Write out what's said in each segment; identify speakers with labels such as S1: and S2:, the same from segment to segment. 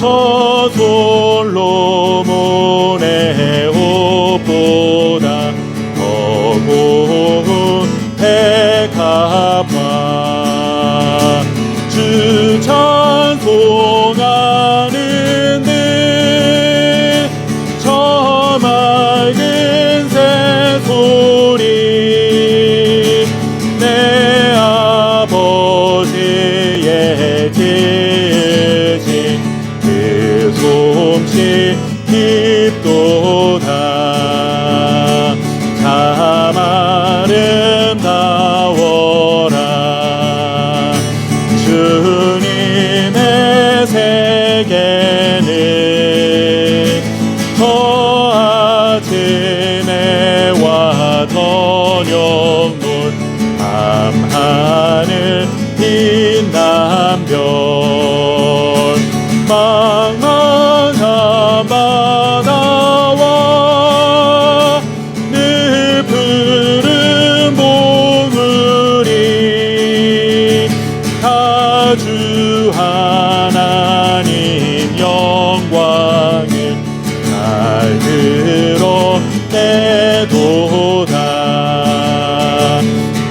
S1: 저 솔로몬의 옷보다 더 고운 백합화 주 찬송하는 듯 저 맑은 새소리 내 아버지의 지으신 그 솜씨 깊도다 참 아름다워라 주님의 세계는 저 아침에 와 저녁물 밤하늘 빛난 별 망망한 바다와 늘 푸른 봉우리 다 주 하나님 영광을 잘 드러내도다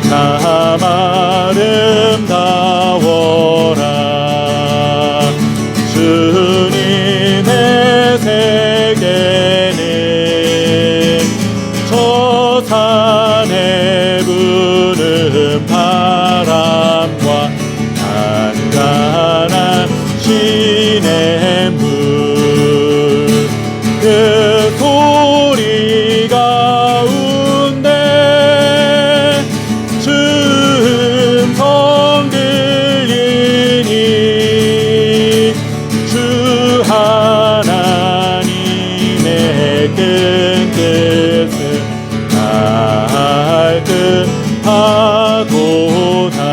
S1: 참 아름다워라 주님의 세계는 저 산에 부는 바람과 간간한 시냇물 그 소리 가운데 주 음성 들리니 주 하나님의 큰 뜻을 알 듯하도다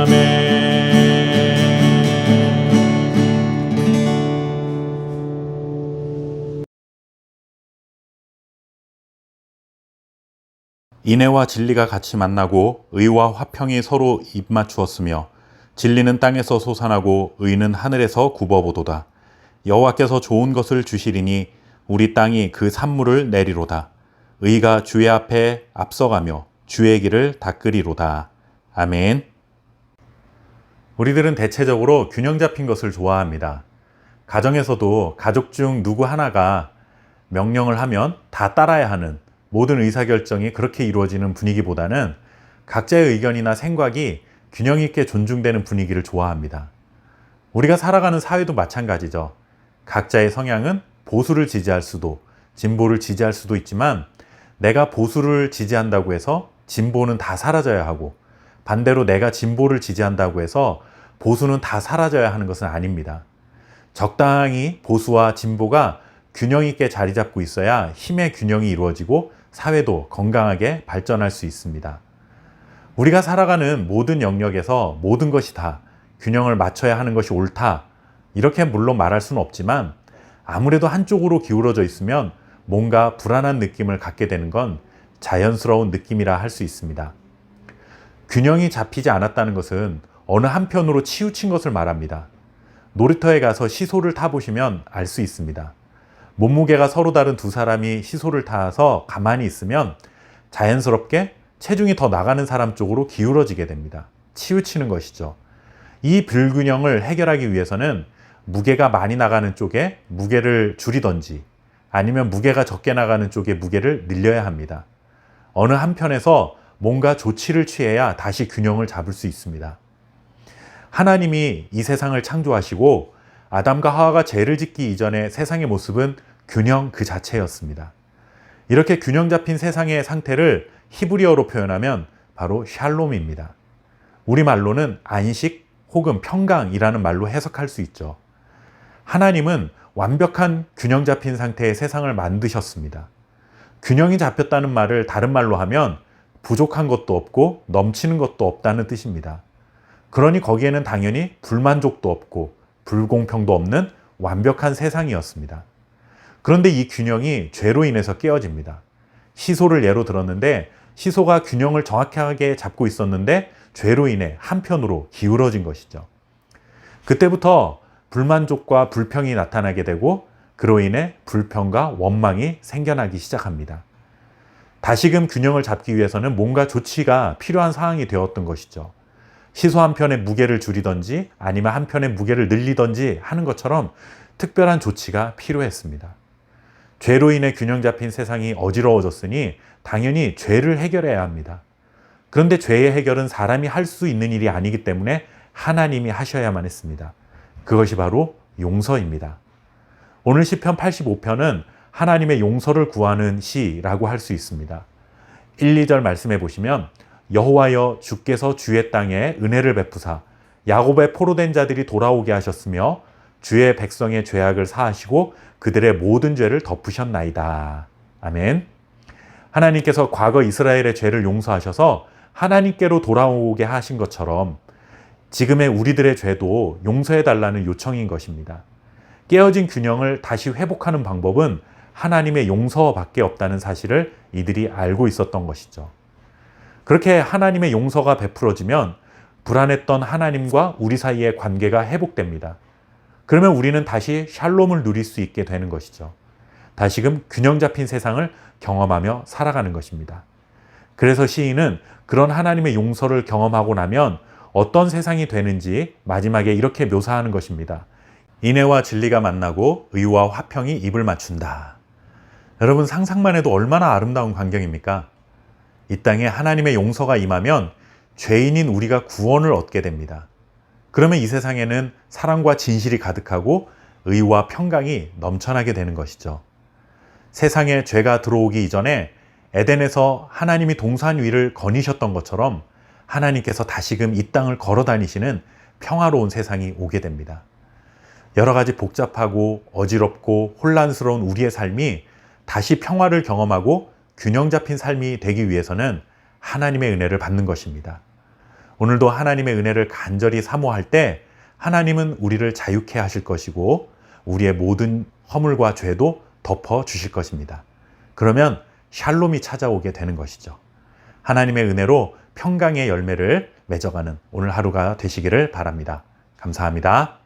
S1: 아멘.
S2: 인애와 진리가 같이 만나고 의와 화평이 서로 입맞추었으며 진리는 땅에서 솟아나고 의는 하늘에서 굽어보도다. 여호와께서 좋은 것을 주시리니 우리 땅이 그 산물을 내리로다. 의가 주의 앞에 앞서가며 주의 길을 닦으리로다. 아멘. 우리들은 대체적으로 균형 잡힌 것을 좋아합니다. 가정에서도 가족 중 누구 하나가 명령을 하면 다 따라야 하는 모든 의사결정이 그렇게 이루어지는 분위기보다는 각자의 의견이나 생각이 균형 있게 존중되는 분위기를 좋아합니다. 우리가 살아가는 사회도 마찬가지죠. 각자의 성향은 보수를 지지할 수도 진보를 지지할 수도 있지만 내가 보수를 지지한다고 해서 진보는 다 사라져야 하고 반대로 내가 진보를 지지한다고 해서 보수는 다 사라져야 하는 것은 아닙니다. 적당히 보수와 진보가 균형 있게 자리 잡고 있어야 힘의 균형이 이루어지고 사회도 건강하게 발전할 수 있습니다. 우리가 살아가는 모든 영역에서 모든 것이 다 균형을 맞춰야 하는 것이 옳다. 이렇게 물론 말할 수는 없지만 아무래도 한쪽으로 기울어져 있으면 뭔가 불안한 느낌을 갖게 되는 건 자연스러운 느낌이라 할 수 있습니다. 균형이 잡히지 않았다는 것은 어느 한편으로 치우친 것을 말합니다. 놀이터에 가서 시소를 타보시면 알 수 있습니다. 몸무게가 서로 다른 두 사람이 시소를 타서 가만히 있으면 자연스럽게 체중이 더 나가는 사람 쪽으로 기울어지게 됩니다. 치우치는 것이죠. 이 불균형을 해결하기 위해서는 무게가 많이 나가는 쪽에 무게를 줄이던지 아니면 무게가 적게 나가는 쪽에 무게를 늘려야 합니다. 어느 한편에서 뭔가 조치를 취해야 다시 균형을 잡을 수 있습니다. 하나님이 이 세상을 창조하시고 아담과 하와가 죄를 짓기 이전의 세상의 모습은 균형 그 자체였습니다. 이렇게 균형 잡힌 세상의 상태를 히브리어로 표현하면 바로 샬롬입니다. 우리말로는 안식 혹은 평강이라는 말로 해석할 수 있죠. 하나님은 완벽한 균형 잡힌 상태의 세상을 만드셨습니다. 균형이 잡혔다는 말을 다른 말로 하면 부족한 것도 없고 넘치는 것도 없다는 뜻입니다. 그러니 거기에는 당연히 불만족도 없고 불공평도 없는 완벽한 세상이었습니다. 그런데 이 균형이 죄로 인해서 깨어집니다. 시소를 예로 들었는데 시소가 균형을 정확하게 잡고 있었는데 죄로 인해 한편으로 기울어진 것이죠. 그때부터 불만족과 불평이 나타나게 되고 그로 인해 불평과 원망이 생겨나기 시작합니다. 다시금 균형을 잡기 위해서는 뭔가 조치가 필요한 상황이 되었던 것이죠. 시소 한 편의 무게를 줄이던지 아니면 한 편의 무게를 늘리던지 하는 것처럼 특별한 조치가 필요했습니다. 죄로 인해 균형 잡힌 세상이 어지러워졌으니 당연히 죄를 해결해야 합니다. 그런데 죄의 해결은 사람이 할 수 있는 일이 아니기 때문에 하나님이 하셔야만 했습니다. 그것이 바로 용서입니다. 오늘 시편 85편은 하나님의 용서를 구하는 시라고 할 수 있습니다. 1, 2절 말씀해 보시면 여호와여 주께서 주의 땅에 은혜를 베푸사 야곱의 포로된 자들이 돌아오게 하셨으며 주의 백성의 죄악을 사하시고 그들의 모든 죄를 덮으셨나이다. 아멘. 하나님께서 과거 이스라엘의 죄를 용서하셔서 하나님께로 돌아오게 하신 것처럼 지금의 우리들의 죄도 용서해 달라는 요청인 것입니다. 깨어진 균형을 다시 회복하는 방법은 하나님의 용서밖에 없다는 사실을 이들이 알고 있었던 것이죠. 그렇게 하나님의 용서가 베풀어지면 불안했던 하나님과 우리 사이의 관계가 회복됩니다. 그러면 우리는 다시 샬롬을 누릴 수 있게 되는 것이죠. 다시금 균형 잡힌 세상을 경험하며 살아가는 것입니다. 그래서 시인은 그런 하나님의 용서를 경험하고 나면 어떤 세상이 되는지 마지막에 이렇게 묘사하는 것입니다. 인애와 진리가 만나고 의와 화평이 입을 맞춘다. 여러분 상상만 해도 얼마나 아름다운 광경입니까? 이 땅에 하나님의 용서가 임하면 죄인인 우리가 구원을 얻게 됩니다. 그러면 이 세상에는 사랑과 진실이 가득하고 의와 평강이 넘쳐나게 되는 것이죠. 세상에 죄가 들어오기 이전에 에덴에서 하나님이 동산 위를 거니셨던 것처럼 하나님께서 다시금 이 땅을 걸어 다니시는 평화로운 세상이 오게 됩니다. 여러 가지 복잡하고 어지럽고 혼란스러운 우리의 삶이 다시 평화를 경험하고 균형 잡힌 삶이 되기 위해서는 하나님의 은혜를 받는 것입니다. 오늘도 하나님의 은혜를 간절히 사모할 때 하나님은 우리를 자유케 하실 것이고 우리의 모든 허물과 죄도 덮어 주실 것입니다. 그러면 샬롬이 찾아오게 되는 것이죠. 하나님의 은혜로 평강의 열매를 맺어가는 오늘 하루가 되시기를 바랍니다. 감사합니다.